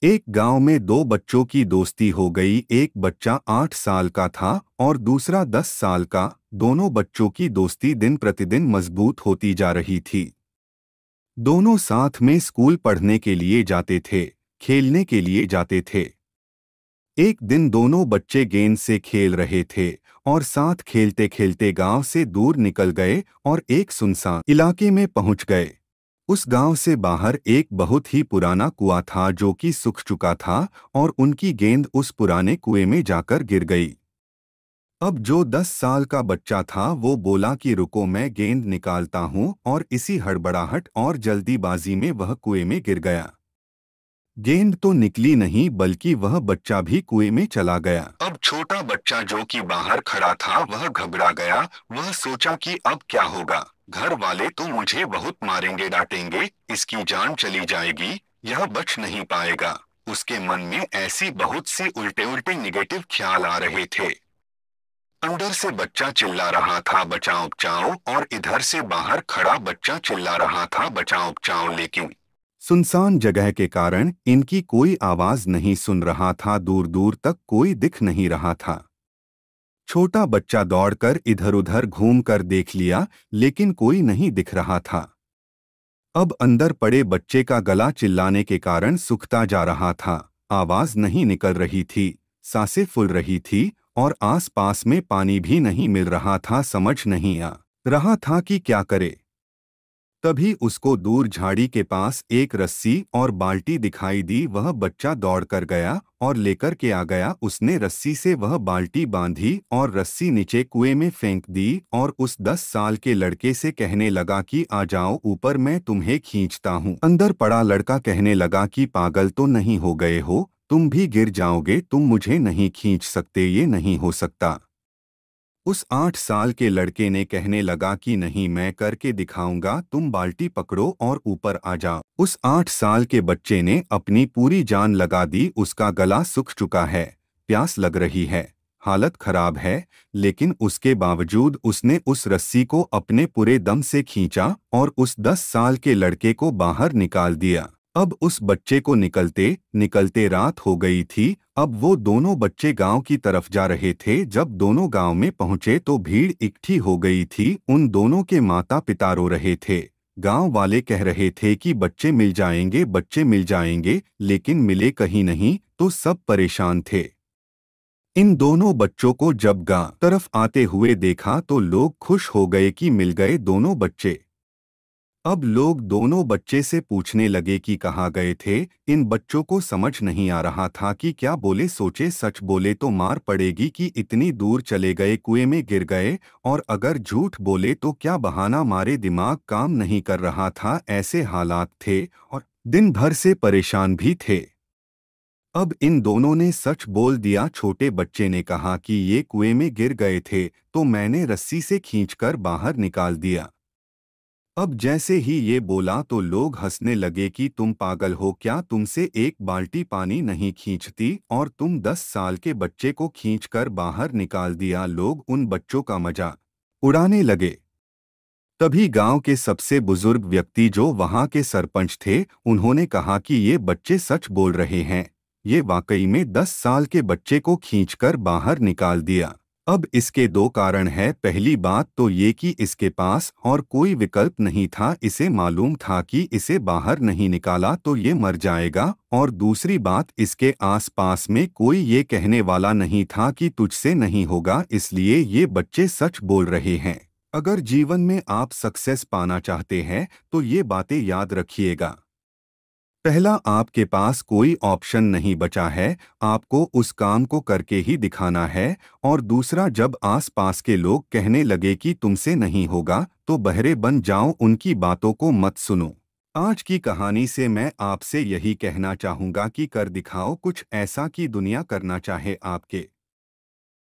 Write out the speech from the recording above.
एक गांव में दो बच्चों की दोस्ती हो गई। एक बच्चा 8 साल का था और दूसरा 10 साल का। दोनों बच्चों की दोस्ती दिन प्रतिदिन मजबूत होती जा रही थी। दोनों साथ में स्कूल पढ़ने के लिए जाते थे, खेलने के लिए जाते थे। एक दिन दोनों बच्चे गेंद से खेल रहे थे और साथ खेलते खेलते गांव से दूर निकल गए और एक सुनसान इलाके में पहुंच गए। उस गांव से बाहर एक बहुत ही पुराना कुआं था जो कि सूख चुका था और उनकी गेंद उस पुराने कुएं में जाकर गिर गई। अब जो 10 साल का बच्चा था वो बोला कि रुको, मैं गेंद निकालता हूं, और इसी हड़बड़ाहट और जल्दीबाजी में वह कुएं में गिर गया। गेंद तो निकली नहीं बल्कि वह बच्चा भी कुएं में चला गया। अब छोटा बच्चा जो कि बाहर खड़ा था वह घबरा गया। वह सोचा कि अब क्या होगा। घर वाले तो मुझे बहुत मारेंगे डांटेंगे, इसकी जान चली जाएगी, यह बच नहीं पाएगा। उसके मन में ऐसी बहुत सी उल्टे उल्टे निगेटिव ख्याल आ रहे थे। अंदर से बच्चा चिल्ला रहा था बचाओ बचाओ, और इधर से बाहर खड़ा बच्चा चिल्ला रहा था बचाओ बचाओ, लेकिन सुनसान जगह के कारण इनकी कोई आवाज नहीं सुन रहा था। दूर दूर तक कोई दिख नहीं रहा था। छोटा बच्चा दौड़कर इधर उधर घूम कर देख लिया, लेकिन कोई नहीं दिख रहा था। अब अंदर पड़े बच्चे का गला चिल्लाने के कारण सूखता जा रहा था। आवाज नहीं निकल रही थी, सांसें फूल रही थी और आसपास में पानी भी नहीं मिल रहा था। समझ नहीं आ रहा था कि क्या करे। तभी उसको दूर झाड़ी के पास एक रस्सी और बाल्टी दिखाई दी। वह बच्चा दौड़कर गया और लेकर के आ गया। उसने रस्सी से वह बाल्टी बांधी और रस्सी नीचे कुएं में फेंक दी और उस 10 साल के लड़के से कहने लगा कि आ जाओ ऊपर, मैं तुम्हें खींचता हूँ। अंदर पड़ा लड़का कहने लगा कि पागल तो नहीं हो गए हो, तुम भी गिर जाओगे, तुम मुझे नहीं खींच सकते, ये नहीं हो सकता। उस 8 साल के लड़के ने कहने लगा कि नहीं, मैं करके दिखाऊंगा, तुम बाल्टी पकड़ो और ऊपर आ जाओ। उस 8 साल के बच्चे ने अपनी पूरी जान लगा दी। उसका गला सूख चुका है, प्यास लग रही है, हालत खराब है, लेकिन उसके बावजूद उसने उस रस्सी को अपने पूरे दम से खींचा और उस 10 साल के लड़के को बाहर निकाल दिया। अब उस बच्चे को निकलते निकलते रात हो गई थी। अब वो दोनों बच्चे गांव की तरफ जा रहे थे। जब दोनों गांव में पहुंचे तो भीड़ इकट्ठी हो गई थी। उन दोनों के माता पिता रो रहे थे। गांव वाले कह रहे थे कि बच्चे मिल जाएंगे, बच्चे मिल जाएंगे, लेकिन मिले कहीं नहीं। तो सब परेशान थे। इन दोनों बच्चों को जब गांव तरफ आते हुए देखा तो लोग खुश हो गए कि मिल गए दोनों बच्चे। अब लोग दोनों बच्चे से पूछने लगे कि कहाँ गए थे। इन बच्चों को समझ नहीं आ रहा था कि क्या बोले। सोचे सच बोले तो मार पड़ेगी कि इतनी दूर चले गए, कुएं में गिर गए, और अगर झूठ बोले तो क्या बहाना मारे। दिमाग काम नहीं कर रहा था, ऐसे हालात थे और दिन भर से परेशान भी थे। अब इन दोनों ने सच बोल दिया। छोटे बच्चे ने कहा कि ये कुएं में गिर गए थे तो मैंने रस्सी से खींचकर बाहर निकाल दिया। अब जैसे ही ये बोला तो लोग हंसने लगे कि तुम पागल हो क्या, तुमसे एक बाल्टी पानी नहीं खींचती और तुम 10 साल के बच्चे को खींचकर बाहर निकाल दिया। लोग उन बच्चों का मजाक उड़ाने लगे। तभी गांव के सबसे बुजुर्ग व्यक्ति जो वहां के सरपंच थे, उन्होंने कहा कि ये बच्चे सच बोल रहे हैं, ये वाकई में 10 साल के बच्चे को खींचकर बाहर निकाल दिया। अब इसके दो कारण है। पहली बात तो ये कि इसके पास और कोई विकल्प नहीं था। इसे मालूम था कि इसे बाहर नहीं निकाला तो ये मर जाएगा। और दूसरी बात, इसके आसपास में कोई ये कहने वाला नहीं था कि तुझसे नहीं होगा, इसलिए ये बच्चे सच बोल रहे हैं। अगर जीवन में आप सक्सेस पाना चाहते हैं तो ये बातें याद रखिएगा। पहला, आपके पास कोई ऑप्शन नहीं बचा है, आपको उस काम को करके ही दिखाना है। और दूसरा, जब आसपास के लोग कहने लगे कि तुमसे नहीं होगा तो बहरे बन जाओ, उनकी बातों को मत सुनो। आज की कहानी से मैं आपसे यही कहना चाहूँगा कि कर दिखाओ कुछ ऐसा कि दुनिया करना चाहे आपके